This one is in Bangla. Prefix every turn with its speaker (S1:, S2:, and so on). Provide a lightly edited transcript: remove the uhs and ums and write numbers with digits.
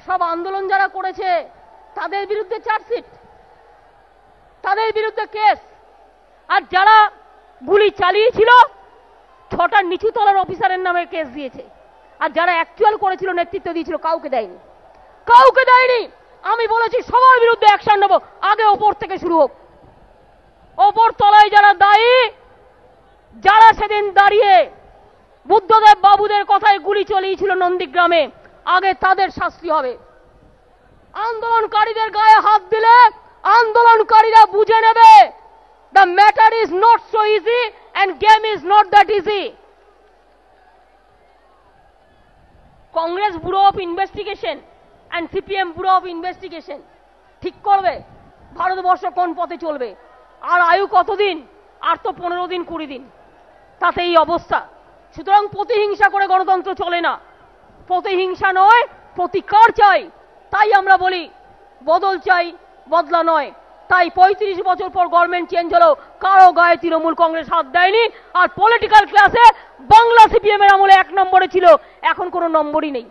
S1: সব আন্দোলন যারা করেছে তাদের বিরুদ্ধে চার্জশিট, তাদের বিরুদ্ধে কেস, আর যারা গুলি চালিয়েছিল 6টা নিচু তলার অফিসারের নামে কেস দিয়েছে, আর যারা অ্যাকচুয়াল করেছিল, নেতৃত্ব দিয়েছিল, কাউকে দেয়নি, কাউকে দেয়নি। আমি বলেছি সবার বিরুদ্ধে অ্যাকশন নেব, আগে ওপর থেকে শুরু হোক। ওপর তলায় যারা দায়ী, যারা সেদিন দাঁড়িয়ে বুদ্ধদেব বাবুদের কথায় গুলি চালিয়েছিল নন্দীগ্রামে, আগে তাদের শাস্তি হবে। আন্দোলনকারীদের গায়ে হাত দিলে আন্দোলনকারীরা বুঝে নেবে the matter is not so easy and game is not that easy. Congress bureau of investigation and CPM bureau of investigation ঠিক করবে ভারতবর্ষ কোন পথে চলবে। আর আয়ু কতদিন? আর তো 15 দিন 20 দিন, তাতে এই অবস্থা। সুতরাং প্রতিহিংসা করে গণতন্ত্র চলে না, প্রতিহিংসা নয়, প্রতিকার চাই। তাই আমরা বলি বদল চাই, বদলা নয়। তাই 35 বছর পর গভর্নমেন্ট চেঞ্জ হলো, কারো গায়ে তৃণমূল কংগ্রেস হাত দেয়নি। আর পলিটিক্যাল ক্লাসে বাংলা সিপিএম এর আমলে 1 নম্বরে ছিল, এখন কোনো নম্বরই নেই।